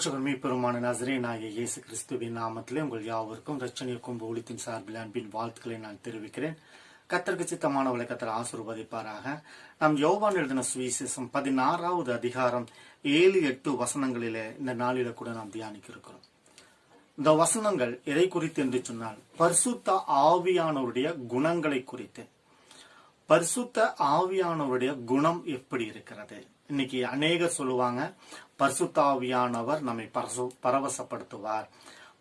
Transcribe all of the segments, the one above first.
இரட்சகர் மீட்பெருமான நசரேயனாகிய இயேசு கிறிஸ்துவின் நாமத்திலே உங்கள் யாவருக்கும் இரட்சணிய கொம்பு ஊழியத்தின் சார்பில் அன்பின் வாழ்த்துக்களை நான் தெரிவிக்கிறேன். கர்த்தருக்கு சித்தமானவளை கர்த்தர் ஆசீர்வதிப்பாராக. நாம் யோவான் எழுதின சுவிசேஷம் 16வது அதிகாரம் 7-8 வசனங்களிலே இந்த நாளில கூட நாம் தியானிக்க இருக்கிறோம். இந்த வசனங்கள் எதை குறித்து என்று சொன்னால், பரிசுத்த ஆவியானவருடைய குணங்களை குறித்து. பரிசுத்த ஆவியானவருடைய குணம் எப்படி இருக்கிறது? இன்னைக்கு அநேகர் சொல்லுவாங்க, பரிசுத்த ஆவியானவர் நம்மை பரவசப்படுத்துவார்,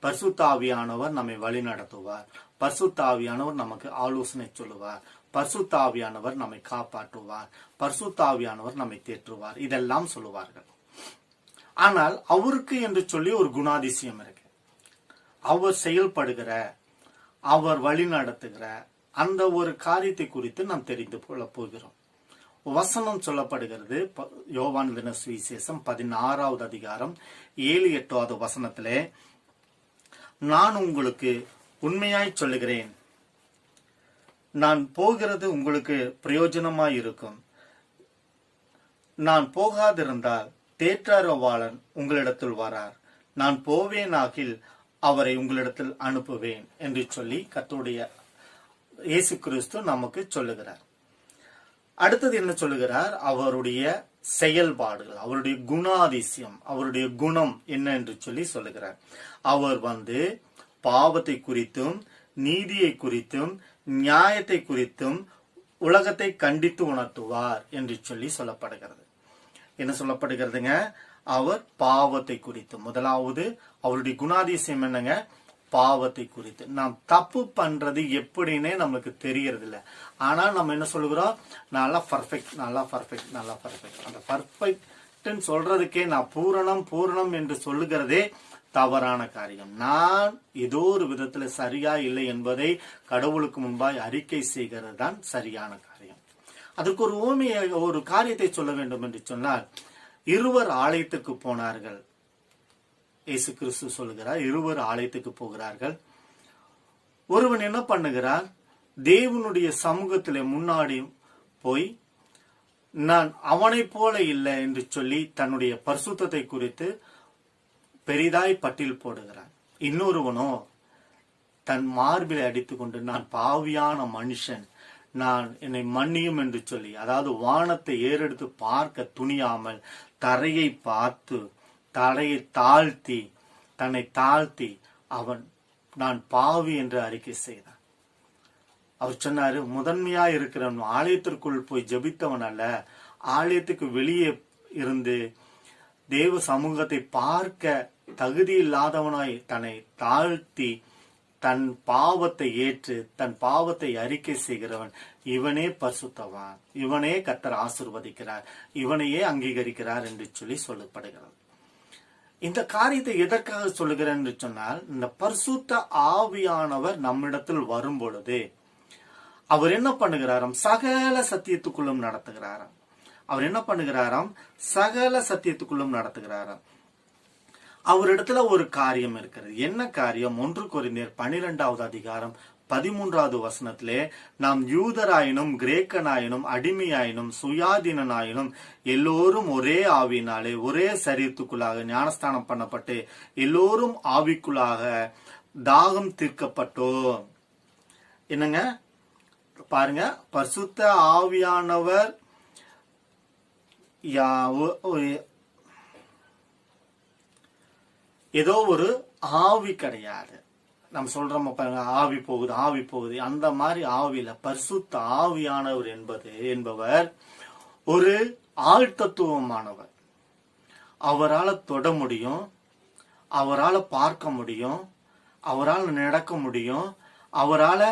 பரிசுத்த ஆவியானவர் நம்மை வழி நடத்துவார், பரிசுத்த ஆவியானவர் நமக்கு ஆலோசனை சொல்லுவார், பரிசுத்த ஆவியானவர் நம்மை காப்பாற்றுவார், பரிசுத்த ஆவியானவர் நம்மை தேற்றுவார், இதெல்லாம் சொல்லுவார்கள். ஆனால் அவருக்கு என்று சொல்லி ஒரு குணாதிசயம் இருக்கு. அவர் செயல்படுகிற, அவர் வழி நடத்துகிற அந்த ஒரு காரியத்தை குறித்து நாம் தெரிந்து கொள்ள போகிறோம். வசனம் சொல்லப்படுகிறது யோவான் எழுதின சுவிசேஷம் 16வது அதிகாரம் 7-8 வசனத்திலே, நான் உங்களுக்கு உண்மையாய் சொல்லுகிறேன், நான் போகிறது உங்களுக்கு பிரயோஜனமாய் இருக்கும். நான் போகாதிருந்தால் தேற்றரவாளன் உங்களிடத்தில் வரார், நான் போவேனாகில் அவரை உங்களிடத்தில் அனுப்புவேன் என்று சொல்லி கர்த்தருடைய இயேசு கிறிஸ்து நமக்கு சொல்லுகிறார். அடுத்தது என்ன சொல்லுகிறார்? அவருடைய செயல்பாடுகள், அவருடைய குணாதிசயம், அவருடைய குணம் என்ன என்று சொல்லி சொல்லுகிறார். அவர் பாவத்தை குறித்தும் நீதியை குறித்தும் நியாயத்தை குறித்தும் உலகத்தை கண்டித்து உணர்த்துவார் என்று சொல்லி சொல்லப்படுகிறது. என்ன சொல்லப்படுகிறதுங்க? அவர் பாவத்தை குறித்து, முதலாவது அவருடைய குணாதிசயம் என்னங்க? பாவத்தை குறித்து. நாம் தப்பு பண்றது எப்படின்னே நமக்கு தெரியறது இல்லை. ஆனா நம்ம என்ன சொல்லுகிறோம்? நல்லா பர்ஃபெக்ட், நல்லா பர்ஃபெக்ட், நல்லா பர்ஃபெக்ட். அந்த பர்ஃபெக்ட் சொல்றதுக்கே நான் பூரணம் என்று சொல்லுகிறதே தவறான காரியம். நான் ஏதோ ஒரு விதத்துல சரியா இல்லை என்பதை கடவுளுக்கு முன்பாய் அறிக்கை செய்கிறது தான் சரியான காரியம். அதற்கு ஒரு ஒரு காரியத்தை சொல்ல வேண்டும் என்று சொன்னால், இருவர் ஆலயத்துக்கு போனார்கள். இயேசு கிறிஸ்து சொல்லுகிறார், இருவர் ஆலயத்துக்கு போகிறார்கள். ஒருவன் என்ன பண்ணுகிறான்? தேவனுடைய சமூகத்திலே முன்னாடி போய், நான் அவனை போல இல்லை என்று சொல்லி தன்னுடைய பரிசுத்தத்தை குறித்து பெரிதாய் பட்டியல் போடுகிறான். இன்னொருவனோ தன் மார்பிலை அடித்துக்கொண்டு, நான் பாவியான மனுஷன், நான் என்னை மன்னியும் என்று சொல்லி, அதாவது வானத்தை ஏறெடுத்து பார்க்க துணியாமல் தரையை பார்த்து தலையை தாழ்த்தி, தன்னை தாழ்த்தி அவன் நான் பாவி என்று அறிக்கை செய்தான். அவர் சொன்னாரு, முதன்மையா இருக்கிறவன் ஆலயத்திற்குள் போய் ஜெபித்தவன் அல்ல, ஆலயத்துக்கு வெளியே இருந்து தேவ சமூகத்தை பார்க்க தகுதி இல்லாதவனாய் தன்னை தாழ்த்தி தன் பாவத்தை ஏற்று தன் பாவத்தை அறிக்கை செய்கிறவன், இவனே பரிசுத்தவான், இவனே கர்த்தர் ஆசீர்வதிக்கிறார், இவனையே அங்கீகரிக்கிறார் என்று சொல்லி சொல்லப்படுகிறது. இந்த காரியத்தை எதற்காக சொல்லுகிறேன் என்று சொன்னால், இந்த பரிசுத்த ஆவியானவர் நம்மிடத்தில் வரும் பொழுது அவர் என்ன பண்ணுகிறாராம்? சகல சத்தியத்துக்குள்ளும் நடத்துகிறாராம். அவர் என்ன பண்ணுகிறாராம்? சகல சத்தியத்துக்குள்ளும் நடத்துகிறாராம். அவரிடத்துல ஒரு காரியம் இருக்கிறது. என்ன காரியம்? 1 கொரிந்தியர் 12வது அதிகாரம் 13வது வசனத்திலே, நாம் யூதராயினும் கிரேக்கனாயினும் அடிமையாயினும் சுயாதீனாயினும் எல்லோரும் ஒரே ஆவியினாலே ஒரே சரீரத்துக்குள்ளாக ஞானஸ்தானம் பண்ணப்பட்டு எல்லோரும் ஆவிக்குள்ளாக தாகம் தீர்க்கப்பட்டோம். என்னங்க பாருங்க, பரிசுத்த ஆவியானவர் ஏதோ ஒரு ஆவி கிடையாது. நம்ம சொல்றோம் ஆவி போகுது, அந்த மாதிரி ஆவியில பரிசுத்த ஆவியானவர் என்பவர் ஒரு ஆழ்தத்துவமானவர். அவரால் தொட முடியும், அவரால் பார்க்க முடியும், அவரால் நடக்க முடியும், அவரால்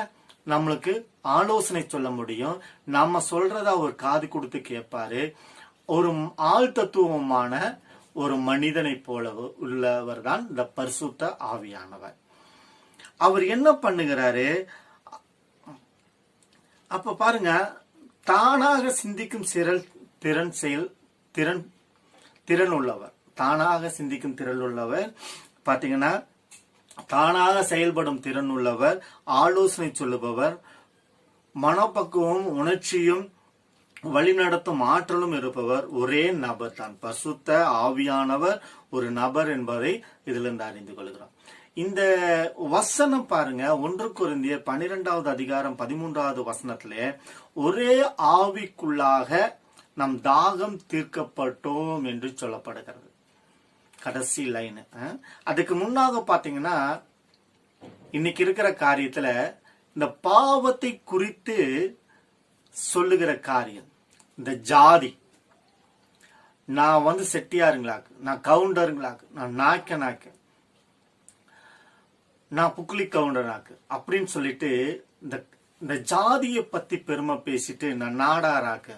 நம்மளுக்கு ஆலோசனை சொல்ல முடியும், நம்ம சொல்றத அவர் காது கொடுத்து கேட்பாரு. ஒரு ஆழ்தத்துவமான ஒரு மனிதனை போல உள்ளவர் தான் இந்த பரிசுத்த ஆவியானவர். அவர் என்ன பண்ணுகிறாரு? அப்ப பாருங்க, தானாக சிந்திக்கும் திறன் உள்ளவர், தானாக சிந்திக்கும் திறன் உள்ளவர். பாத்தீங்கன்னா, தானாக செயல்படும் திறன் உள்ளவர், ஆலோசனை சொல்லுபவர், மனப்பக்குவம் உணர்ச்சியும் வழிநடத்தும் ஆற்றலும் இருப்பவர் ஒரே நபர் தான். பரிசுத்த ஆவியானவர் ஒரு நபர் என்பதை இதிலிருந்து அறிந்து கொள்கிறோம். இந்த வசனம் பாருங்க, 1 கொரிந்தியர் 12வது அதிகாரம் 13வது வசனத்திலே ஒரே ஆவிக்குள்ளாக நம் தாகம் தீர்க்கப்பட்டோம் என்று சொல்லப்படுகிறது. கடைசி லைன். அதுக்கு முன்னாக பாத்தீங்கன்னா இன்னைக்கு இருக்கிற காரியத்துல இந்த பாவத்தை குறித்து சொல்லுகிற காரியம், இந்த ஜாதி, நான் செட்டியாருங்களாக்கு, நான் கவுண்டருங்களாக்கு, நான் நாக்க, நான் புக்லி கவுண்டராக்கு அப்படின்னு சொல்லிட்டு இந்த ஜாதியை பத்தி பெருமை பேசிட்டு நான் நாடாராக்க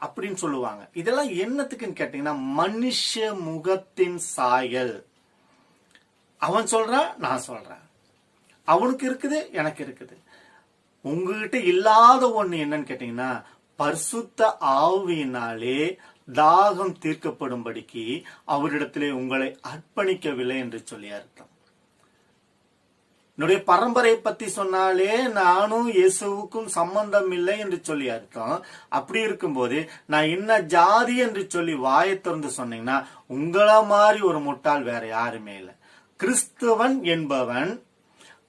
அப்படின்னு சொல்லுவாங்க. இதெல்லாம் என்னத்துக்குன்னு கேட்டீங்கன்னா மனுஷ முகத்தின் சாயல். அவன் சொல்றான், நான் சொல்றேன், அவனுக்கு இருக்குது, எனக்கு இருக்குது. உங்ககிட்ட இல்லாத ஒண்ணு என்னன்னு கேட்டீங்கன்னா பரிசுத்த ஆவியினாலே தாகம் தீர்க்கப்படும்படிக்கு அவரிடத்திலே உங்களை அர்ப்பணிக்கவில்லை என்று சொல்லி அர்த்தம். என்னுடைய பரம்பரை பத்தி சொன்னாலே நானும் இயேசுவுக்கும் சம்பந்தம் இல்லை என்று சொல்லி அர்த்தம். அப்படி இருக்கும்போது நான் இன்ன ஜாதி என்று சொல்லி வாயை திறந்து சொன்னீங்கன்னா உங்கள மாதிரி ஒரு முட்டாள் வேற யாருமே இல்லை. கிறிஸ்துவன் என்பவன்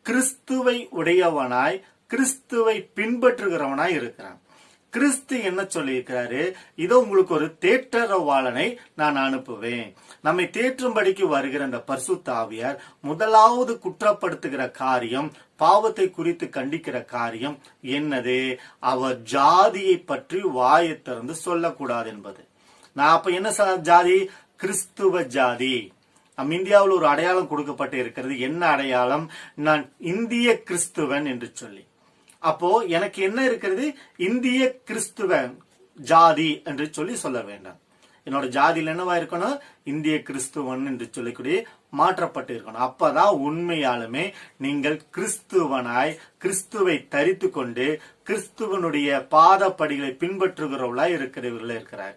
கிறிஸ்துவை உடையவனாய் கிறிஸ்துவை பின்பற்றுகிறவனாய் இருக்கிறான். கிறிஸ்து என்ன சொல்லி இருக்கிறாரு? இதோ உங்களுக்கு ஒரு தேற்றரவாளனை நான் அனுப்புவேன். நம்மை தேற்றும்படிக்கு வருகிற அந்த பரிசுத்த ஆவியார் முதலாவது குற்றப்படுத்துகிற காரியம், பாவத்தை குறித்து கண்டிக்கிற காரியம் என்னது? அவர் ஜாதியை பற்றி வாயை திறந்து சொல்லக்கூடாது என்பது. நான் அப்ப என்ன ஜாதி? கிறிஸ்துவ ஜாதி. நம் இந்தியாவில் ஒரு அடையாளம் கொடுக்கப்பட்டு இருக்கிறது. என்ன அடையாளம்? நான் இந்திய கிறிஸ்துவன் என்று சொல்லி. அப்போ எனக்கு என்ன இருக்கிறது? இந்திய கிறிஸ்துவன் ஜாதி என்று சொல்லி சொல்ல வேண்டாம். என்னோட ஜாதியில் என்னவா இருக்கணும்? இந்திய கிறிஸ்துவன் என்று சொல்லிக்கூட மாற்றப்பட்டு இருக்கணும். அப்பதான் உண்மையாலுமே நீங்கள் கிறிஸ்துவனாய் கிறிஸ்துவை தரித்து கொண்டு கிறிஸ்துவனுடைய பாதப்படிகளை பின்பற்றுகிறவர்களாய் இருக்கிறவர்களே இருக்கிறார்.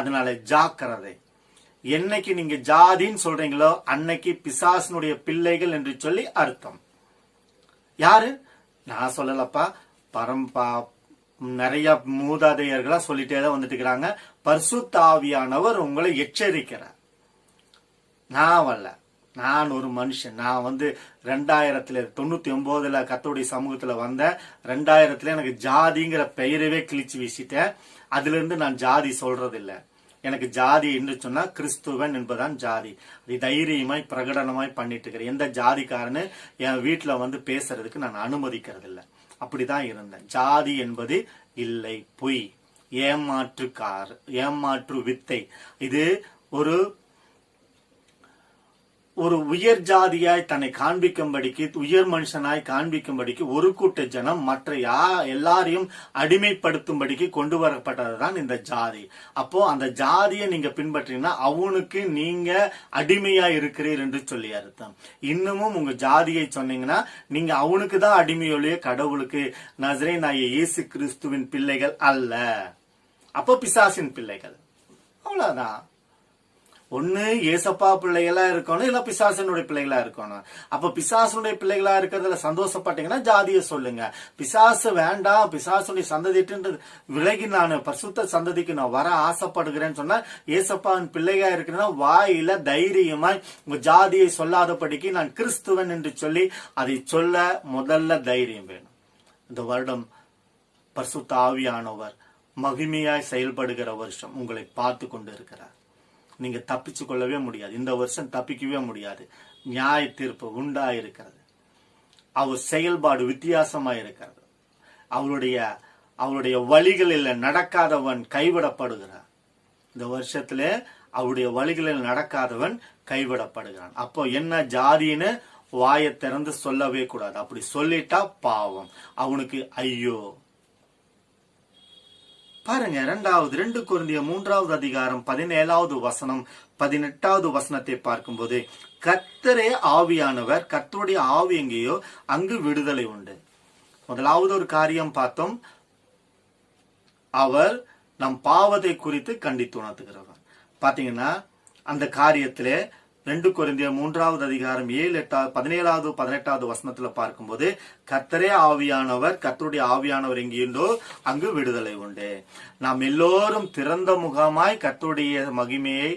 அதனால ஜாக்கிரதை. என்னைக்கு நீங்க ஜாதின்னு சொல்றீங்களோ அன்னைக்கு பிசாசனுடைய பிள்ளைகள் என்று சொல்லி அர்த்தம். யாரு? நான் சொல்லலப்பா, நிறைய மூதாதையர்களா சொல்லிட்டே தான் வந்துட்டு இருக்கிறாங்க. பரிசுத்த ஆவியானவர் உங்களை எச்சரிக்கிறார். நான் வரல, நான் ஒரு மனுஷன். நான் 2099 கர்த்தருடைய சமூகத்துல வந்தேன். 2000 எனக்கு ஜாதிங்கிற பெயரவே கிழிச்சு வீசிட்டேன். அதுல இருந்து நான் ஜாதி சொல்றது இல்லை. எனக்கு ஜாதி என்று சொன்னா கிறிஸ்துவன் என்பதான் ஜாதி. அது தைரியமாய் பிரகடனமாய் பண்ணிட்டு இருக்கிறேன். எந்த ஜாதிக்காரனு என் வீட்டுல பேசுறதுக்கு நான் அனுமதிக்கிறது இல்லை. அப்படிதான் இருந்தேன். ஜாதி என்பது இல்லை, பொய், ஏமாற்று வித்தை. இது ஒரு உயர் ஜாதியாய் தன்னை காண்பிக்கும்படிக்கு, உயர் மனுஷனாய் காண்பிக்கும்படிக்கு ஒரு கூட்ட ஜனம் மற்ற எல்லாரையும் அடிமைப்படுத்தும்படிக்கு கொண்டு வரப்பட்டதுதான் இந்த ஜாதி. அப்போ அந்த ஜாதியை நீங்க பின்பற்றீங்கன்னா அவனுக்கு நீங்க அடிமையா இருக்கிறீர் என்று சொல்லி அர்த்தம். இன்னமும் உங்க ஜாதியை சொன்னீங்கன்னா நீங்க அவனுக்கு தான் அடிமையோலையே கடவுளுக்கு நசரேயனாகிய இயேசு கிறிஸ்துவின் பிள்ளைகள் அல்ல. அப்போ பிசாசின் பிள்ளைகள். அவ்வளவுதான். ஒண்ணு ஏசப்பா பிள்ளைகளா இருக்கணும், இல்ல பிசாசனுடைய பிள்ளைகளா இருக்கணும். அப்ப பிசாசனுடைய பிள்ளைகளா இருக்கிறதுல சந்தோஷப்பட்டீங்கன்னா ஜாதியை சொல்லுங்க. பிசாசு வேண்டாம், பிசாசுடைய சந்ததிட்டு விலகி நான் பரிசுத்த சந்ததிக்கு நான் வர ஆசைப்படுகிறேன்னு சொன்னா ஏசப்பாவின் பிள்ளையா இருக்கிறேன்னா வாயில தைரியமாய் உங்க ஜாதியை சொல்லாதபடிக்கு நான் கிறிஸ்துவன் என்று சொல்லி அதை சொல்ல முதல்ல தைரியம் வேணும். இந்த வருடம் பரிசுத்த ஆவியானவர் மகிமையாய் செயல்படுகிற வருஷம் உங்களை பார்த்து கொண்டு இருக்கிறார். நீங்க தப்பிச்சு கொள்ளவே முடியாது. இந்த வருஷம் தப்பிக்கவே முடியாது. நியாய தீர்ப்பு உண்டாயிருக்கிறது. அவர் செயல்பாடு வித்தியாசமா இருக்கிறது. அவருடைய வழிகளில் நடக்காதவன் கைவிடப்படுகிறான். இந்த வருஷத்துல அவருடைய வழிகளில் நடக்காதவன் கைவிடப்படுகிறான். அப்போ என்ன ஜாதின்னு வாயை திறந்து சொல்லவே கூடாது. அப்படி சொல்லிட்டா பாவம், அவனுக்கு ஐயோ. பாருங்க, 2 கொரிந்தியர் 3வது அதிகாரம் 17வது வசனம் 18வது வசனத்தை பார்க்கும்போது கர்த்தரே ஆவியானவர், கர்த்தருடைய ஆவி எங்கேயோ அங்கு விடுதலை உண்டு. முதலாவது ஒரு காரியம் பார்த்தோம், அவர் நம் பாவத்தை குறித்து கண்டித்து உணர்த்துகிறவர். பாத்தீங்கன்னா அந்த காரியத்திலே 2 கொரிந்தியர் 3வது அதிகாரம் 7, 8, 17, 18 வசனத்துல பார்க்கும்போது, கர்த்தரே ஆவியானவர், கர்த்தருடைய ஆவியானவர் எங்கேயுண்டோ அங்கு விடுதலை உண்டு. நாம் எல்லோரும் திறந்த முகமாய் கர்த்தருடைய மகிமையை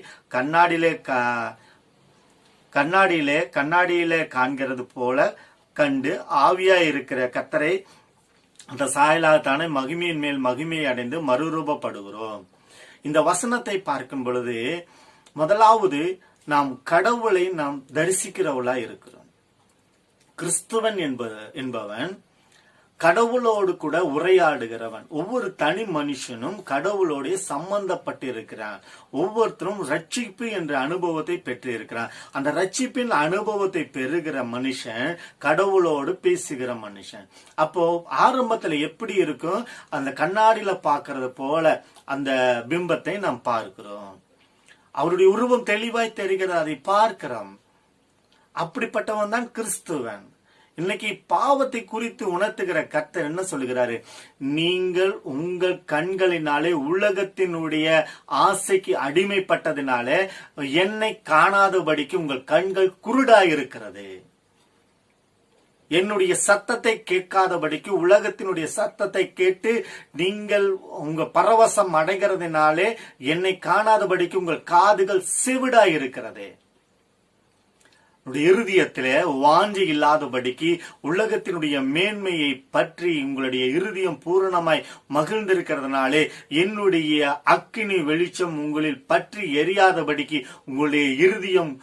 கண்ணாடியிலே காண்கிறது போல கண்டு ஆவியாய் இருக்கிற கர்த்தரை அந்த சாயலாகத்தானே மகிமையின் மேல் மகிமையை அடைந்து மறுரூபப்படுகிறோம். இந்த வசனத்தை பார்க்கும் பொழுது முதலாவது நாம் கடவுளை நாம் தரிசிக்கிறவளா இருக்கிறோம். கிறிஸ்துவன் என்பவன் கடவுளோடு கூட உரையாடுகிறவன். ஒவ்வொரு தனி மனுஷனும் கடவுளோட சம்பந்தப்பட்டு இருக்கிறான். ஒவ்வொருத்தரும் ரட்சிப்பு என்ற அனுபவத்தை பெற்று இருக்கிறான். அந்த ரட்சிப்பின் அனுபவத்தை பெறுகிற மனுஷன் கடவுளோடு பேசுகிற மனுஷன். அப்போ ஆரம்பத்துல எப்படி இருக்கும், அந்த கண்ணாடியில பார்க்கறது போல அந்த பிம்பத்தை நாம் பார்க்கிறோம். அவருடைய உருவம் தெளிவாய் தெரிகிறது, அதை பார்க்கிறோம். அப்படிப்பட்டவன் தான் கிறிஸ்துவன். இன்னைக்கு பாவத்தை குறித்து உணர்த்துகிற கர்த்தர் என்ன சொல்லுகிறாரு, நீங்கள் உங்கள் கண்களினாலே உலகத்தினுடைய ஆசைக்கு அடிமைப்பட்டதினாலே என்னை காணாதபடிக்கு உங்கள் கண்கள் குருடாயிருக்கிறது. என்னுடைய சத்தத்தை கேட்காதபடிக்கு உலகத்தினுடைய சத்தத்தை கேட்டு நீங்கள் உங்க பரவசம் அடைகிறதுனாலே என்னை காணாதபடிக்கு உங்கள் காதுகள் செவிடாயிருக்கிறது. இருதயத்திலே வாஞ்சி இல்லாதபடிக்கு உலகத்தினுடைய மேன்மையை பற்றி உங்களுடைய இருதயம் பூரணமாய் மகிழ்ந்திருக்கிறதுனாலே என்னுடைய அக்கினி வெளிச்சம் உங்களில் பற்றி எரியாதபடிக்கு உங்களுடைய இருதயம்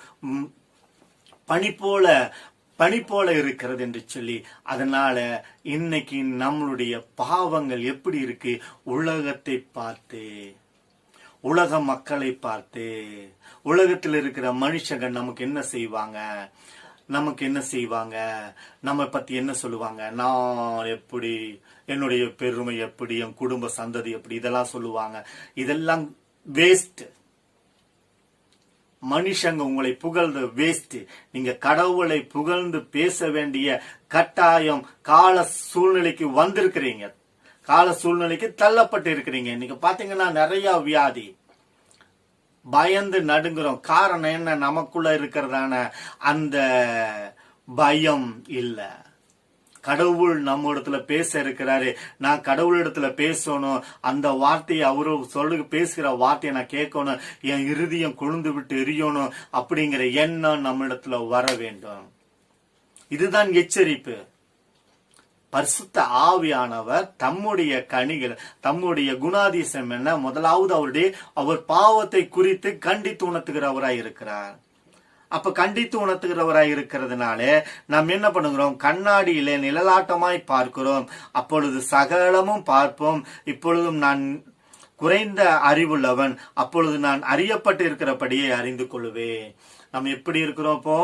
பனி போல இருக்கிறது என்று சொல்லி, அதனால இன்னைக்கு நம்மளுடைய பாவங்கள் எப்படி இருக்கு, உலகத்தை பார்த்து, உலக மக்களை பார்த்து, உலகத்தில் இருக்கிற மனுஷங்க நமக்கு என்ன செய்வாங்க, நம்ம பத்தி என்ன சொல்லுவாங்க, நான் எப்படி, என்னுடைய பெருமை எப்படி, என் குடும்ப சந்ததி எப்படி, இதெல்லாம் சொல்லுவாங்க. இதெல்லாம் வேஸ்ட். மனுஷங்க உங்களை புகழ்ந்து வேஸ்ட். நீங்க கடவுளை புகழ்ந்து பேச வேண்டிய கட்டாயம் கால சூழ்நிலைக்கு வந்திருக்கிறீங்க, கால சூழ்நிலைக்கு தள்ளப்பட்டு இருக்கிறீங்க. இன்னைக்கு பாத்தீங்கன்னா நிறைய வியாதி, பயந்து நடுங்குறோம். காரணம் என்ன, நமக்குள்ள இருக்கிறதான அந்த பயம் இல்ல. கடவுள் நம்ம இடத்துல பேச இருக்கிறாரு, நான் கடவுள் இடத்துல பேசணும், அந்த வார்த்தையை அவரு பேசுகிற வார்த்தையை நான் கேட்கணும், என் இருதயம் கொழுந்து விட்டு எரியணும் அப்படிங்கிற எண்ணம் நம்ம இடத்துல வர வேண்டும். இதுதான் எச்சரிப்பு. பரிசுத்த ஆவியானவர் தம்முடைய கனிகள், தம்முடைய குணாதிசயம் என்ன, முதலாவது அவர் பாவத்தை குறித்து கண்டித்து உணர்த்துகிறவராய் இருக்கிறார். அப்ப கண்டித்து உணர்த்துகிறவராய் இருக்கிறதுனால நாம் என்ன பண்ணுகிறோம், கண்ணாடியிலே நிழலாட்டமாய் பார்க்கிறோம். அப்பொழுது சகலமும் பார்ப்போம். இப்பொழுதும் நான் குறைந்த அறிவுள்ளவன், அப்பொழுது நான் அறியப்பட்டு இருக்கிறபடியே அறிந்து கொள்வேன். நம்ம எப்படி இருக்கிறோம் இப்போ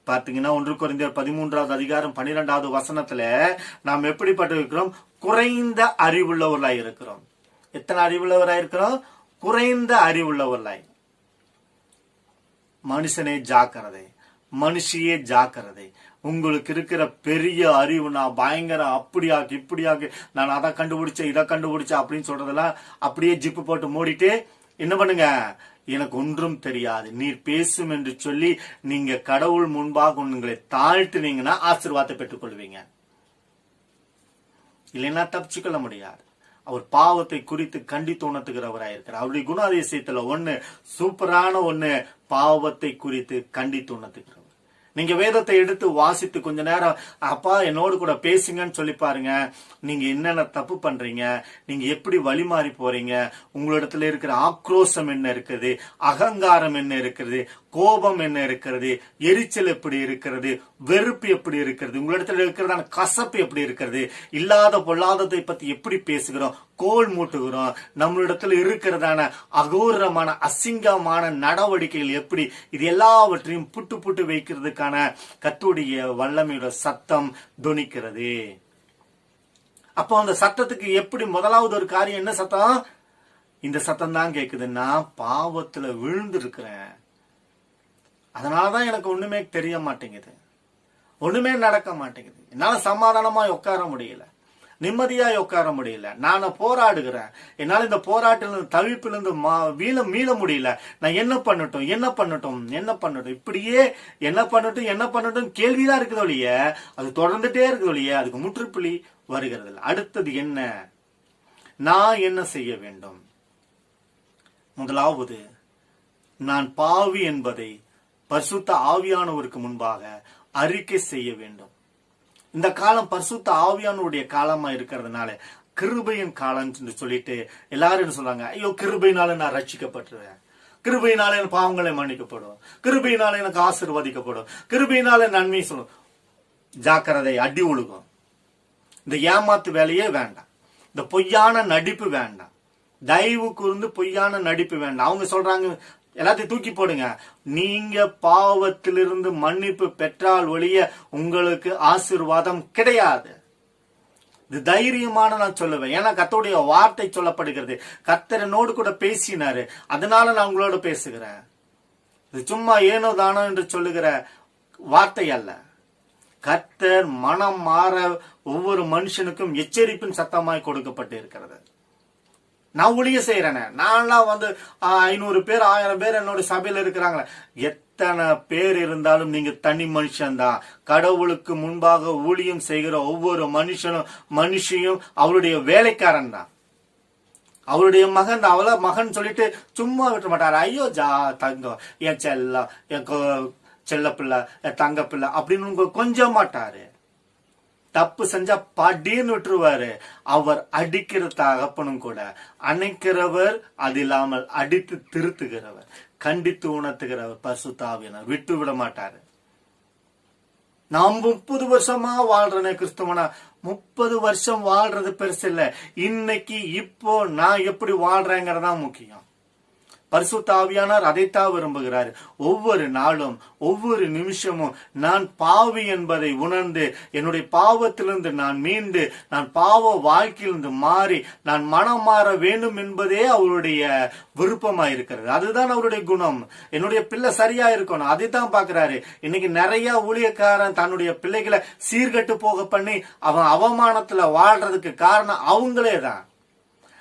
பாத்தீங்கன்னா 1 கொரிந்தியர் 13வது அதிகாரம் 12வது வசனத்துல நாம் எப்படிப்பட்டு இருக்கிறோம், குறைந்த அறிவுள்ளவர்களாய் இருக்கிறோம். எத்தனை அறிவுள்ளவராய் இருக்கிறோம், குறைந்த அறிவுள்ளவர்களாய். மனுஷனே ஜாக்கிரதை, மனுஷியே ஜாக்கிரதை. உங்களுக்கு இருக்கிற பெரிய அறிவு, நான் பயங்கரம், அப்படியாக்கு இப்படியாக்கு, நான் அதை கண்டுபிடிச்சேன் இதை கண்டுபிடிச்சேன் அப்படின்னு சொல்றதெல்லாம் அப்படியே ஜிப்பு போட்டு மூடிட்டு என்ன பண்ணுங்க, எனக்கு ஒன்றும் தெரியாது நீர் பேசும் என்று சொல்லி நீங்க கடவுள் முன்பாக உங்களை தாழ்த்தினீங்கன்னா ஆசீர்வாதத்தை பெற்றுக் கொள்வீங்க. இல்லைன்னா தப்பிச்சுக்கொள்ள முடியாது. அவர் பாவத்தை குறித்து கண்டித்து உணர்த்துகிறவராயிருக்கிறார். அவருடைய குணாதிசயத்துல சூப்பரான பாவத்தை குறித்து கண்டித்து உணர்த்துகிறவர். நீங்க வேதத்தை எடுத்து வாசித்து கொஞ்ச நேரம் அப்பா என்னோடு கூட பேசுங்கன்னு சொல்லி பாருங்க. நீங்க என்னென்ன தப்பு பண்றீங்க, நீங்க எப்படி வழி மாறி போறீங்க, உங்களிடத்துல இருக்கிற ஆக்ரோஷம் என்ன இருக்குது, அகங்காரம் என்ன இருக்கிறது, கோபம் என்ன இருக்கிறது, எரிச்சல் எப்படி இருக்கிறது, வெறுப்பு எப்படி இருக்கிறது, உங்களிடத்துல இருக்கிறதான கசப்பு எப்படி இருக்கிறது, இல்லாத பொல்லாததை பத்தி எப்படி பேசுகிறோம், கோல் மூட்டுகிறோம், நம்மளிடத்துல இருக்கிறதான அகோரமான அசிங்கமான நடவடிக்கைகள் எப்படி, இது எல்லாவற்றையும் புட்டு புட்டு வைக்கிறதுக்கான கர்த்தருடைய வல்லமையோட சத்தம் தொனிக்கிறது. அப்போ அந்த சத்தத்துக்கு எப்படி முதலாவது ஒரு காரியம் என்ன சத்தம், இந்த சத்தம் தான் கேக்குதுன்னா பாவத்துல விழுந்து இருக்கிறேன், அதனாலதான் எனக்கு ஒண்ணுமே தெரிய மாட்டேங்குது, ஒண்ணுமே நடக்க மாட்டேங்குது, என்னால சமாதானமா உட்கார முடியல, நிம்மதியாய் உட்கார முடியல. நான் போராடுகிறேன். என்னால இந்த போராட்டிலிருந்து தவிப்பிலிருந்து மீள முடியல. நான் என்ன பண்ணட்டும் இப்படியே என்ன பண்ணட்டும் கேள்விதான் இருக்குது ஒழிய அது தொடர்ந்துட்டே இருக்குது ஒழிய அதுக்கு முற்றுப்புள்ளி வருகிறது இல்லை. அடுத்தது என்ன? நான் என்ன செய்ய வேண்டும்? முதலாவது, நான் பாவி என்பதை பரிசுத்த ஆவியானவருக்கு முன்பாக அறிக்கை செய்ய வேண்டும். இந்த காலம் பரிசுத்த ஆவியானவருடைய காலமா இருக்கிறதுனால கிருபையின் காலம் என்று சொல்லிட்டு எல்லாரும் என்ன சொல்றாங்க, ஐயோ கிருபையினால நான் ரட்சிக்கப்பட்டுருவேன், கிருபையினால என் பாவங்களை மன்னிக்கப்படும், கிருபையினால எனக்கு ஆசீர்வதிக்கப்படும், கிருபையினால நன்மை சொல்லும். ஜாக்கிரதை, அடி ஒழுகும். இந்த ஏமாத்து வேலையே வேண்டாம். இந்த பொய்யான நடிப்பு வேண்டாம். தயவு கூர்ந்து பொய்யான நடிப்பு வேண்டாம். அவங்க சொல்றாங்க எல்லாத்தையும் தூக்கி போடுங்க. நீங்க பாவத்திலிருந்து மன்னிப்பு பெற்றால் ஒழிய உங்களுக்கு ஆசீர்வாதம் கிடையாது. இது தைரியமான நான் சொல்லுவேன். ஏன்னா கர்த்தருடைய வார்த்தை சொல்லப்படுகிறது. கர்த்தர் என்னோடு கூட பேசினாரு, அதனால நான் உங்களோட பேசுகிறேன். இது சும்மா ஏனோ தானோ என்று சொல்லுகிற வார்த்தை அல்ல. கர்த்தர் மனம் மாற ஒவ்வொரு மனுஷனுக்கும் எச்சரிப்பின் சத்தமாய் கொடுக்கப்பட்டு இருக்கிறது. நான் ஊழிய செய்யறேன். நான்லாம் 500 பேர் 1000 பேர் என்னோட சபையில இருக்கிறாங்களே. எத்தனை பேர் இருந்தாலும் நீங்க தனி மனுஷன்தான். கடவுளுக்கு முன்பாக ஊழியம் செய்கிற ஒவ்வொரு மனுஷியும் அவருடைய வேலைக்காரன் தான். அவருடைய மகன் அவள மகன் சொல்லிட்டு சும்மா விட்ட மாட்டாரு. ஐயோ தங்கம், என் செல்லம், என் செல்ல பிள்ளை, என் தங்க பிள்ளை அப்படின்னு கொஞ்சம் மாட்டாரு. தப்பு செஞ்சா படின்னு விட்டுருவாரு. அவர் அடிக்கிற தகப்பனும் கூட அணைக்கிறவர், அது இல்லாமல் அடித்து திருத்துகிறவர், கண்டித்து உணர்த்துகிறவர் பரிசுத்த ஆவியானவர் விட்டு விட மாட்டாரு. நான் 30 வருஷமா வாழ்றேனே கிறிஸ்தவனா. 30 வருஷம் வாழ்றது பெருசு இல்ல. இன்னைக்கு இப்போ நான் எப்படி வாழ்றேங்கிறதா முக்கியம். பரிசுத்த ஆவியானவர் அதைத்தான் விரும்புகிறார். ஒவ்வொரு நாளும் ஒவ்வொரு நிமிஷமும் நான் பாவி என்பதை உணர்ந்து என்னுடைய பாவத்திலிருந்து நான் மீண்டு நான் பாவ வாழ்க்கையிலிருந்து மாறி நான் மனம் மாற வேண்டும் என்பதே அவருடைய விருப்பமாயிருக்கிறது. அதுதான் அவருடைய குணம். என்னுடைய பிள்ளை சரியா இருக்கணும், அதைத்தான் பாக்குறாரு. இன்னைக்கு நிறைய ஊழியக்காரன் தன்னுடைய பிள்ளைகளை சீர்கட்டு போக பண்ணி அவன் அவமானத்துல வாழ்றதுக்கு காரணம் அவங்களே தான்.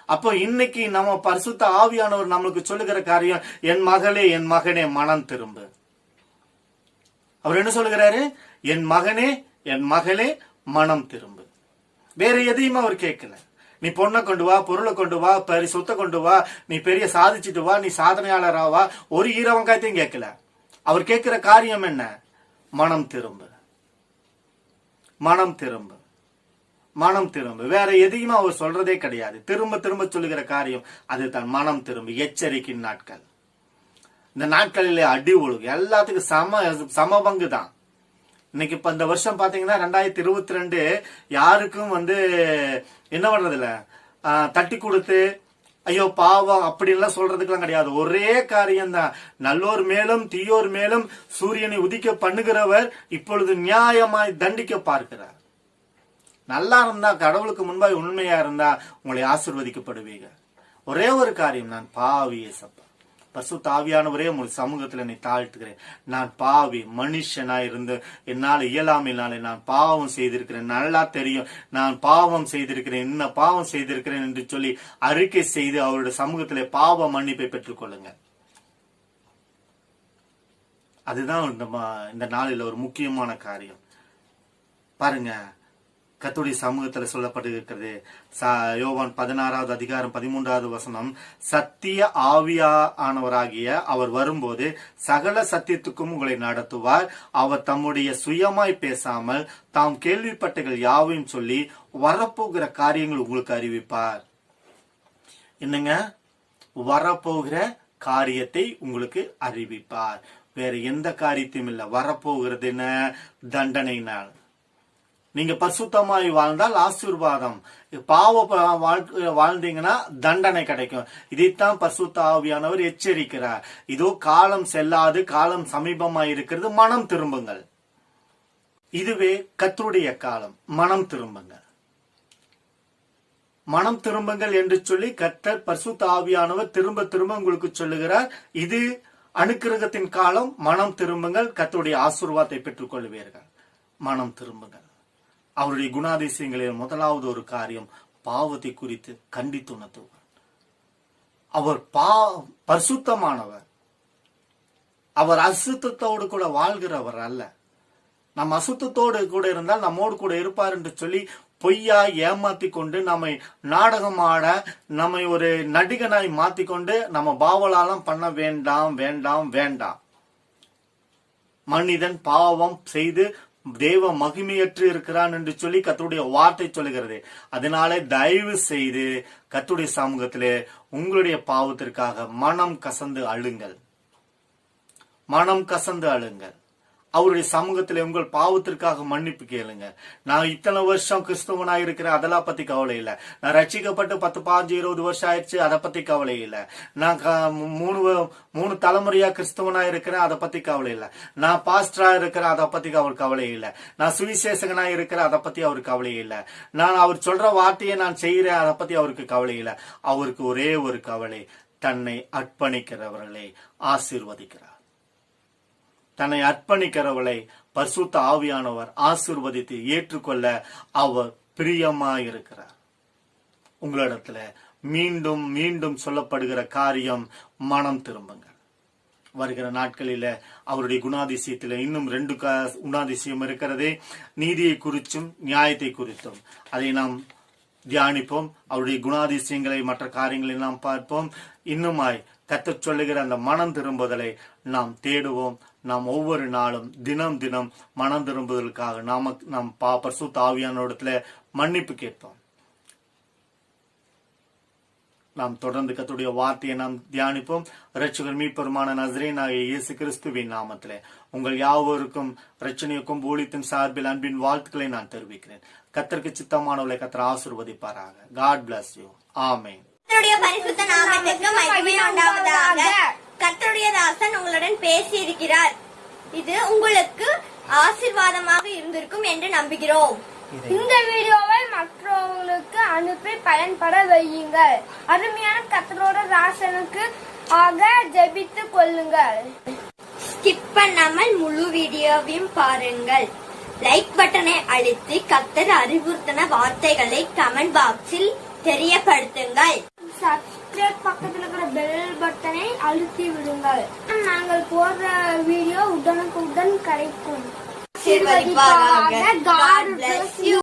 அப்போ இன்னைக்கு நம்ம பரிசுத்த ஆவியானவர் நம்மளுக்கு சொல்லுகிற காரியம், என் மகளே என் மகனே மனம் திரும்பு. அவர் என்ன சொல்லுகிறாரு? என் மகனே என் மகளே மனம் திரும்பு. வேற எதையும் அவர் கேட்கல. நீ பொண்ணை கொண்டு வா, பொருளை கொண்டு வா, பெரிய சொத்தை கொண்டு வா, நீ பெரிய சாதிச்சுட்டு வா, நீ சாதனையாளராவா, ஒரு ஈரவங்காயத்தையும் கேட்கல. அவர் கேட்கிற காரியம் என்ன? மனம் திரும்பு, மனம் திரும்பு, மனம் திரும்பு. வேற எதையும் அவர் சொல்றதே கிடையாது. திரும்ப திரும்ப சொல்லுகிற காரியம் அதுதான், மனம் திரும்பு. எச்சரிக்கை நாட்கள். இந்த நாட்களிலே அடி ஒழுகு எல்லாத்துக்கும் சம பங்கு தான். இன்னைக்கு இப்ப இந்த வருஷம் பாத்தீங்கன்னா 2022 யாருக்கும் என்ன பண்றது இல்ல, தட்டி கொடுத்து ஐயோ பாவம் அப்படின்லாம் சொல்றதுக்கெல்லாம் கிடையாது. ஒரே காரியம் தான், நல்லோர் மேலும் தீயோர் மேலும் சூரியனை உதிக்க பண்ணுகிறவர் இப்பொழுது நியாயமாய் தண்டிக்க பார்க்கிறார். நல்லா இருந்தா, கடவுளுக்கு முன்பாக உண்மையா இருந்தா உங்களை ஆசீர்வதிக்கப்படுவீங்க. ஒரே ஒரு காரியம், நான் பாவி ஏசப்பா, பரிசுத்த ஆவியானவரே உங்கள் சமூகத்துல என்னை தாழ்த்துகிறேன். நான் பாவி மனுஷனா இருந்து என்னால் இயலாமையினாலே நான் பாவம் செய்திருக்கிறேன். நல்லா தெரியும் நான் பாவம் செய்திருக்கிறேன், என்ன பாவம் செய்திருக்கிறேன் என்று சொல்லி அறிக்கை செய்து அவருடைய சமூகத்திலே பாவ மன்னிப்பை பெற்றுக் கொள்ளுங்க. அதுதான் இந்த நாளில் ஒரு முக்கியமான காரியம். பாருங்க, கர்த்தருடைய சமூகத்துல சொல்லப்பட்டிருக்கிறது. யோவான் 16வது அதிகாரம் 13வது வசனம், சத்திய ஆவியானவராகிய அவர் வரும்போது சகல சத்தியத்துக்கும் உங்களை நடத்துவார். அவர் தம்முடைய சுயமாய் பேசாமல் தாம் கேள்விப்பட்டகள் யாவையும் சொல்லி வரப்போகிற காரியங்கள் உங்களுக்கு அறிவிப்பார். என்னங்க? வரப்போகிற காரியத்தை உங்களுக்கு அறிவிப்பார். வேற எந்த காரியத்தையும் இல்ல. வரப்போகிறது என்ன? தண்டனையினால். நீங்க பரிசுத்தமாய் வாழ்ந்தால் ஆசீர்வாதம், பாவ வாழ்ந்தீங்கன்னா தண்டனை கிடைக்கும். இதைத்தான் பரிசுத்த ஆவியானவர் எச்சரிக்கிறார். இதோ காலம் செல்லாது, காலம் சமீபமாய் இருக்கிறது, மனம் திரும்புங்கள். இதுவே கர்த்தருடைய காலம். மனம் திரும்புங்கள், மனம் திரும்புங்கள் என்று சொல்லி கர்த்தர் பரிசுத்த ஆவியானவர் திரும்ப திரும்ப உங்களுக்கு சொல்லுகிறார். இது அனுக்கிரகத்தின் காலம். மனம் திரும்புங்கள், கர்த்தருடைய ஆசீர்வாதத்தை பெற்றுக் கொள்வீர்கள். மனம் திரும்புங்கள். அவருடைய குணாதிசயங்களில் முதலாவது ஒரு காரியம், பாவத்தை குறித்து கண்டித்து உணர்த்துவார். அவர் பரிசுத்தமானவர். அவர் அசுத்தத்தோடு கூட வாழ்கிறவர் அல்ல. நம் அசுத்தத்தோடு கூட இருந்தால் நம்மோடு கூட இருப்பார் என்று சொல்லி பொய்யா ஏமாத்தி கொண்டு நம்மை நாடகமாட, நம்மை ஒரு நடிகனாய் மாத்திக்கொண்டு நம்ம பாவலாலம் பண்ண வேண்டாம் வேண்டாம் வேண்டாம். மனிதன் பாவம் செய்து தேவ மகிமையற்று இருக்கிறான் என்று சொல்லி கர்த்தருடைய வார்த்தை சொல்லுகிறது. அதனாலே தயவு செய்து கர்த்தருடைய சமூகத்திலே உங்களுடைய பாவத்திற்காக மனம் கசந்து அழுங்கள். மனம் கசந்து அழுங்கள். அவருடைய சமூகத்திலே உங்கள் பாவத்திற்காக மன்னிப்பு கேளுங்க. நான் இத்தனை வருஷம் கிறிஸ்தவனாய் இருக்கிறேன், அதெல்லாம் பத்தி கவலை இல்லை. நான் ரட்சிக்கப்பட்டு 10, 15, 20 வருஷம் ஆயிடுச்சு, அதை பத்தி கவலை இல்லை. நான் 3 தலைமுறையா கிறிஸ்தவனாய் இருக்கிறேன், அதை பத்தி கவலை இல்லை. நான் பாஸ்டரா இருக்கிறேன், அதை பத்தி கவலை இல்லை. நான் சுவிசேஷகனா இருக்கிறேன், அதை பத்தி அவருக்கு கவலை இல்லை. நான் அவர் சொல்ற வார்த்தையை நான் செய்யறேன், அதை பத்தி அவருக்கு கவலை இல்லை. அவருக்கு ஒரே ஒரு கவலை, தன்னை அர்ப்பணிக்கிறவர்களை ஆசீர்வதிக்கிறார். தன்னை அர்ப்பணிக்கிறவளை பரிசுத்த ஆவியானவர் ஆசீர்வதித்து ஏற்றுக்கொள்ள அவர் பிரியமாயிருக்கிறார். உங்களிடத்துல மீண்டும் மீண்டும் சொல்லப்படுகிற காரியம், மனம் திரும்புங்கள். வருகிற நாட்களில அவருடைய குணாதிசயத்தில இன்னும் 2 குணாதிசயம் இருக்கிறதே, நீதியை குறிச்சும் நியாயத்தை குறித்தும். அதை நாம் தியானிப்போம். அவருடைய குணாதிசயங்களை மற்ற காரியங்களை நாம் பார்ப்போம். இன்னுமாய் கர்த்தர் சொல்லுகிற அந்த மனம் திரும்புதலை நாம் தேடுவோம். நாம் ஒவ்வொரு நாளும் தினம் தினம் மனம் திரும்புதலுக்காக நாம் பரிசுத்த ஆவியானவரிடத்துல மன்னிப்பு கேட்போம். நாம் தொடர்ந்து கர்த்தருடைய வார்த்தையை நாம் தியானிப்போம். இரட்சகர் மீட்பருமான நசரேயனாகிய இயேசு கிறிஸ்துவின் நாமத்திலே உங்கள் யாவருக்கும் இரட்சணியக்கும் ஊழியத்தின் சார்பில் அன்பின் வாழ்த்துக்களை நான் தெரிவிக்கிறேன். கர்த்தருக்கு சித்தமானவர்களை கர்த்தர் ஆசீர்வதிப்பாராக. God bless you. ஆமென். கர்த்தருடைய பரிசுத்த நாமத்துக்கு மகிமை உண்டாவதாக. கர்த்தருடைய தாசன் உங்களுடன் பேசி இருக்கிறார். இது உங்களுக்கு ஆசீர்வாதமாக இருந்திருக்கும் என்று நம்புகிறோம். இந்த வீடியோவை மற்றவங்களுக்கு அனுப்பி பயன்பட வையுங்கள். அருமையான கர்த்தரோட ராசனுக்கு ஆக ஜெபித்துக் கொள்ளுங்கள். ஸ்கிப் பண்ணாமல் முழு வீடியோவையும் பாருங்கள். லைக் பட்டனை அழுத்தி கர்த்தர் அறிவுறுத்தின வார்த்தைகளை கமெண்ட் பாக்ஸில் தெரியப்படுத்துங்கள். சப்ஸ்கிரைப் பக்கத்தில் இருக்கிற பெல் பட்டனை அழுத்தி விடுங்கள். நாங்கள் போடுற வீடியோ உடனுக்குடன் கிடைக்கும். God bless you.